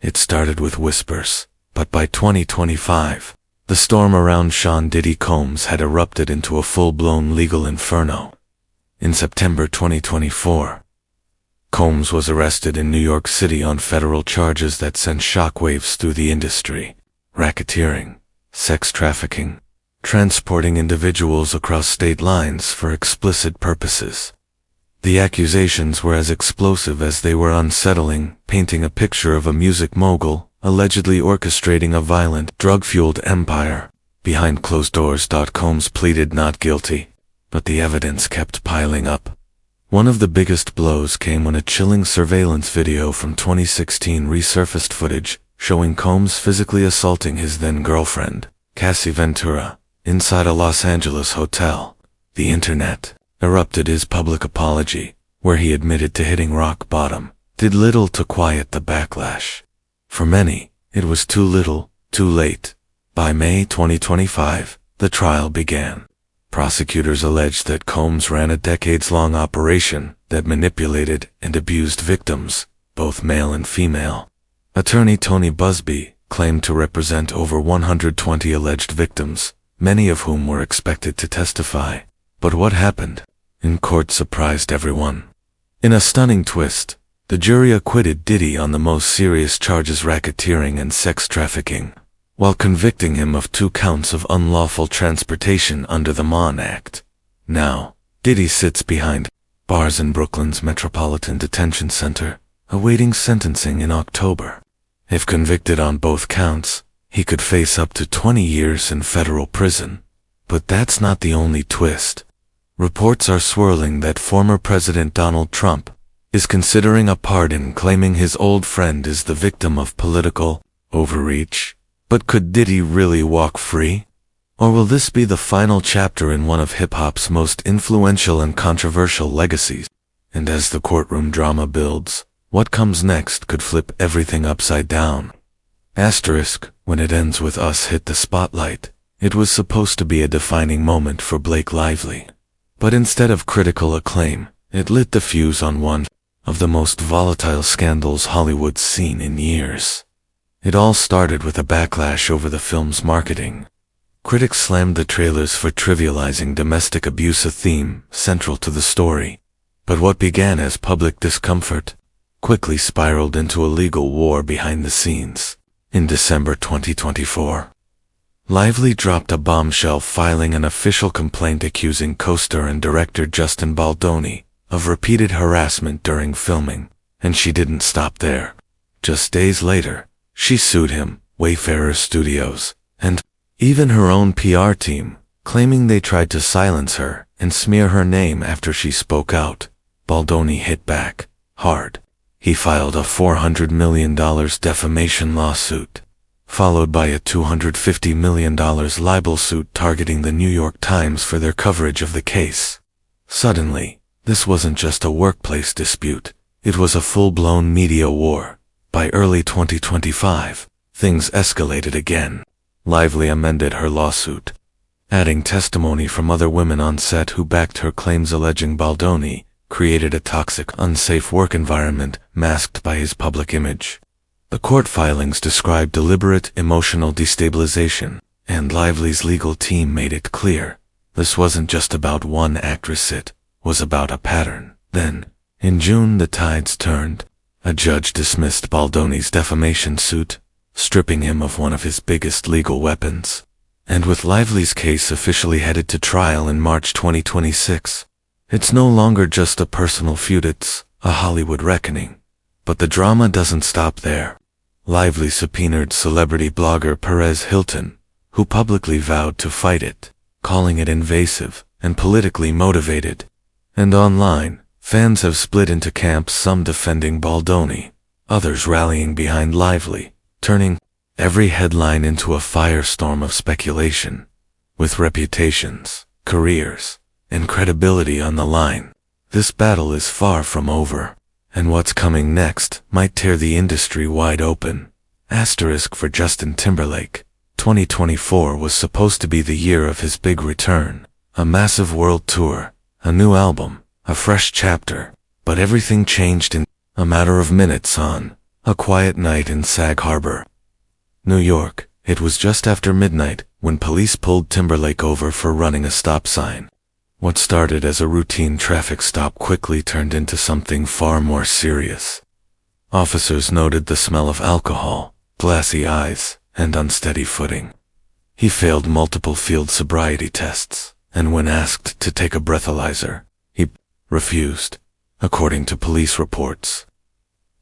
It started with whispers, but by 2025, the storm around Sean Diddy Combs had erupted into a full-blown legal inferno. In September 2024, Combs was arrested in New York City on federal charges that sent shockwaves through the industry: racketeering, sex trafficking, transporting individuals across state lines for explicit purposes. The accusations were as explosive as they were unsettling, painting a picture of a music mogul allegedly orchestrating a violent, drug-fueled empire. Behind closed doors. Combs pleaded not guilty, but the evidence kept piling up. One of the biggest blows came when a chilling surveillance video from 2016 resurfaced footage showing Combs physically assaulting his then-girlfriend, Cassie Ventura, inside a Los Angeles hotel. The internet erupted his public apology, where he admitted to hitting rock bottom, did little to quiet the backlash. For many, it was too little, too late. By May 2025, the trial began. Prosecutors alleged that Combs ran a decades-long operation that manipulated and abused victims, both male and female. Attorney Tony Busby claimed to represent over 120 alleged victims, many of whom were expected to testify. But what happened in court surprised everyone. In a stunning twist, the jury acquitted Diddy on the most serious charges: racketeering and sex trafficking, while convicting him of 2 counts of unlawful transportation under the Mann Act. Now, Diddy sits behind bars in Brooklyn's Metropolitan Detention Center, awaiting sentencing in October. If convicted on both counts, he could face up to 20 years in federal prison. But that's not the only twist. Reports are swirling that former President Donald Trump is considering a pardon, claiming his old friend is the victim of political overreach. But could Diddy really walk free? Or will this be the final chapter in one of hip-hop's most influential and controversial legacies? And as the courtroom drama builds, what comes next could flip everything upside down. Asterisk, when it ends with Us hit the spotlight, it was supposed to be a defining moment for Blake Lively. But instead of critical acclaim, it lit the fuse on one of the most volatile scandals Hollywood's seen in years. It all started with a backlash over the film's marketing. Critics slammed the trailers for trivializing domestic abuse, a theme central to the story. But what began as public discomfort quickly spiraled into a legal war behind the scenes. In December 2024, Lively dropped a bombshell, filing an official complaint accusing co-star and director Justin Baldoni of repeated harassment during filming. And she didn't stop there. Just days later, she sued him, Wayfarer Studios, and even her own PR team, claiming they tried to silence her and smear her name after she spoke out. Baldoni hit back hard. He filed a $400 million defamation lawsuit, followed by a $250 million libel suit targeting the New York Times for their coverage of the case. Suddenly, this wasn't just a workplace dispute, it was a full-blown media war. By early 2025, things escalated again. Lively amended her lawsuit, adding testimony from other women on set who backed her claims, alleging Baldoni created a toxic, unsafe work environment masked by his public image. The court filings described deliberate emotional destabilization, and Lively's legal team made it clear this wasn't just about one actress, it was about a pattern. Then, in June, the tides turned. A judge dismissed Baldoni's defamation suit, stripping him of one of his biggest legal weapons. And with Lively's case officially headed to trial in March 2026, it's no longer just a personal feud, it's a Hollywood reckoning. But the drama doesn't stop there. Lively subpoenaed celebrity blogger Perez Hilton, who publicly vowed to fight it, calling it invasive and politically motivated. And online, fans have split into camps, some defending Baldoni, others rallying behind Lively, turning every headline into a firestorm of speculation. With reputations, careers, and credibility on the line, this battle is far from over, and what's coming next might tear the industry wide open. Asterisk for Justin Timberlake. 2024 was supposed to be the year of his big return, a massive world tour, a new album, a fresh chapter, but everything changed in a matter of minutes on A quiet night in Sag Harbor, New York. It was just after midnight when police pulled Timberlake over for running a stop sign. What started as a routine traffic stop quickly turned into something far more serious. Officers noted the smell of alcohol, glassy eyes, and unsteady footing. He failed multiple field sobriety tests, and when asked to take a breathalyzer, he refused, according to police reports.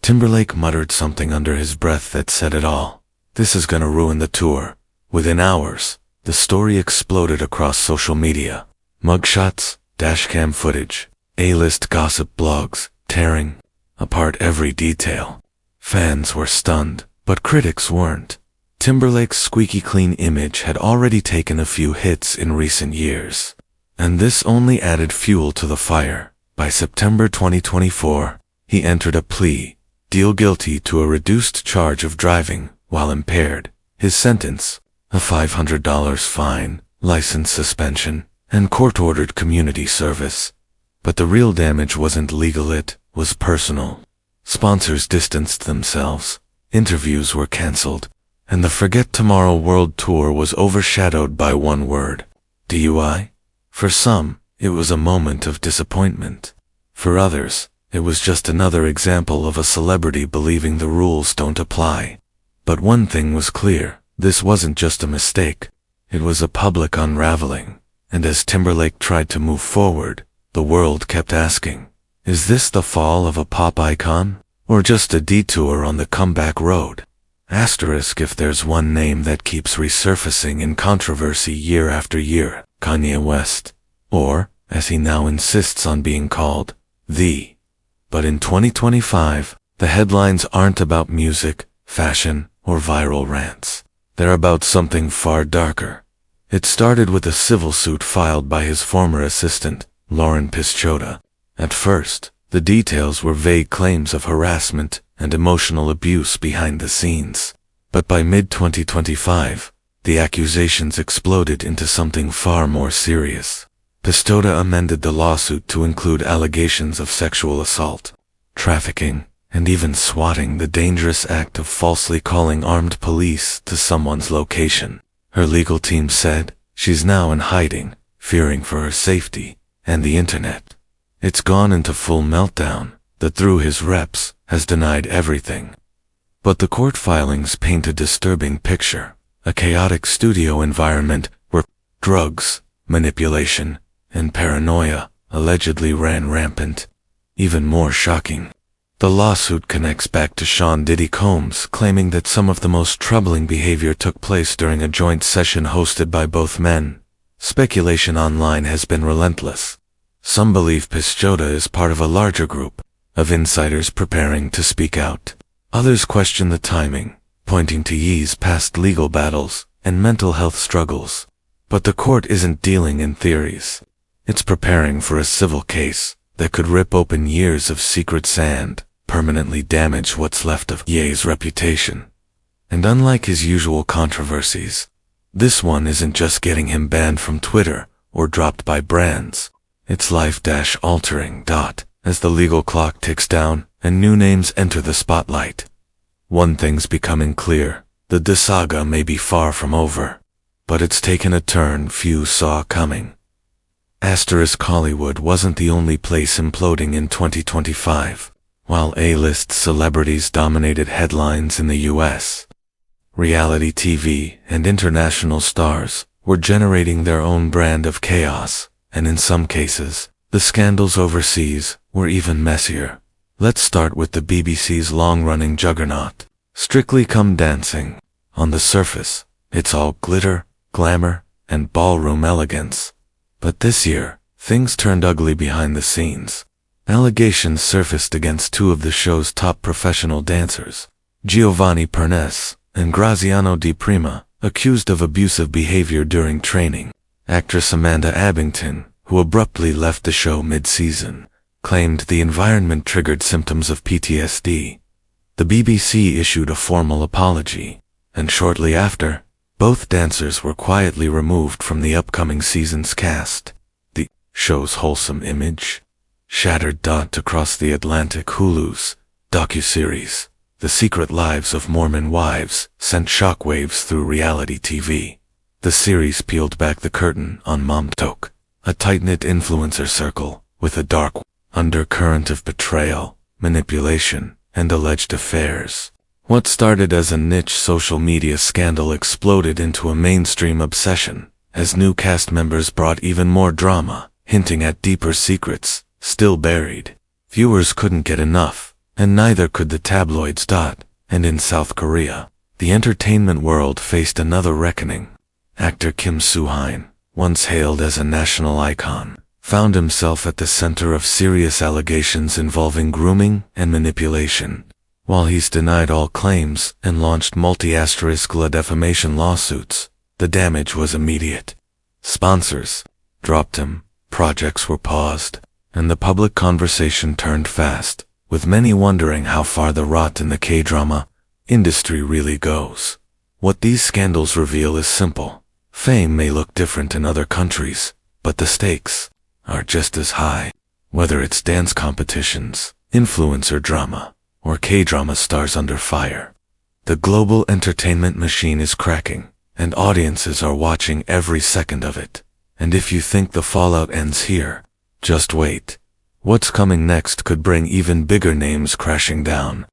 Timberlake muttered something under his breath that said it all. "This is gonna ruin the tour." Within hours, the story exploded across social media. Mugshots, dashcam footage, A-list gossip blogs, tearing apart every detail. Fans were stunned, but critics weren't. Timberlake's squeaky clean image had already taken a few hits in recent years, and this only added fuel to the fire. By September 2024, he entered a plea deal guilty to a reduced charge of driving while impaired. His sentence, a $500 fine, license suspension, and court-ordered community service. But the real damage wasn't legal, it was personal. Sponsors distanced themselves, interviews were cancelled, and the Forget Tomorrow World Tour was overshadowed by one word: DUI. For some, it was a moment of disappointment. For others, it was just another example of a celebrity believing the rules don't apply. But one thing was clear: this wasn't just a mistake, it was a public unraveling. And as Timberlake tried to move forward, the world kept asking, is this the fall of a pop icon, or just a detour on the comeback road? Asterisk if there's one name that keeps resurfacing in controversy year after year, Kanye West, or, as he now insists on being called, the. But in 2025, the headlines aren't about music, fashion, or viral rants. They're about something far darker. It started with a civil suit filed by his former assistant, Lauren Pisciotta. At first, the details were vague claims of harassment and emotional abuse behind the scenes. But by mid-2025, the accusations exploded into something far more serious. Pisciotta amended the lawsuit to include allegations of sexual assault, trafficking, and even swatting, the dangerous act of falsely calling armed police to someone's location. Her legal team said she's now in hiding, fearing for her safety, and the internet. It's gone into full meltdown that, through his reps, has denied everything. But the court filings paint a disturbing picture: a chaotic studio environment where drugs, manipulation, and paranoia allegedly ran rampant. Even more shocking, the lawsuit connects back to Sean Diddy Combs, claiming that some of the most troubling behavior took place during a joint session hosted by both men. Speculation online has been relentless. Some believe Pisciotta is part of a larger group of insiders preparing to speak out. Others question the timing, pointing to Ye's past legal battles and mental health struggles. But the court isn't dealing in theories. It's preparing for a civil case that could rip open years of secret sand, permanently damage what's left of Ye's reputation. And unlike his usual controversies, this one isn't just getting him banned from Twitter or dropped by brands. It's life-altering. As the legal clock ticks down and new names enter the spotlight, one thing's becoming clear: the saga may be far from over, but it's taken a turn few saw coming. Hollywood wasn't the only place imploding in 2025. While A-list celebrities dominated headlines in the US, reality TV and international stars were generating their own brand of chaos, and in some cases, the scandals overseas were even messier. Let's start with the BBC's long-running juggernaut, Strictly Come Dancing. On the surface, it's all glitter, glamour, and ballroom elegance. But this year, things turned ugly behind the scenes. Allegations surfaced against two of the show's top professional dancers, Giovanni Pernes and Graziano Di Prima, accused of abusive behavior during training. Actress Amanda Abington, who abruptly left the show mid-season, claimed the environment triggered symptoms of PTSD. The BBC issued a formal apology, and shortly after, both dancers were quietly removed from the upcoming season's cast. The show's wholesome image shattered. Across the Atlantic, Hulu's docuseries The Secret Lives of Mormon Wives sent shockwaves through reality TV. The series peeled back the curtain on Meltdown, a tight-knit influencer circle with a dark undercurrent of betrayal, manipulation, and alleged affairs. What started as a niche social media scandal exploded into a mainstream obsession, as new cast members brought even more drama, hinting at deeper secrets, still buried. Viewers couldn't get enough, and neither could the tabloids. And in South Korea, the entertainment world faced another reckoning. Actor Kim Soo-hyun, once hailed as a national icon, found himself at the center of serious allegations involving grooming and manipulation. While he's denied all claims and launched multi-asterisk defamation lawsuits, the damage was immediate. Sponsors dropped him, projects were paused, and the public conversation turned fast, with many wondering how far the rot in the K-drama industry really goes. What these scandals reveal is simple. Fame may look different in other countries, but the stakes are just as high. Whether it's dance competitions, influencer drama, or K-drama stars under fire, the global entertainment machine is cracking, and audiences are watching every second of it. And if you think the fallout ends here, just wait. What's coming next could bring even bigger names crashing down.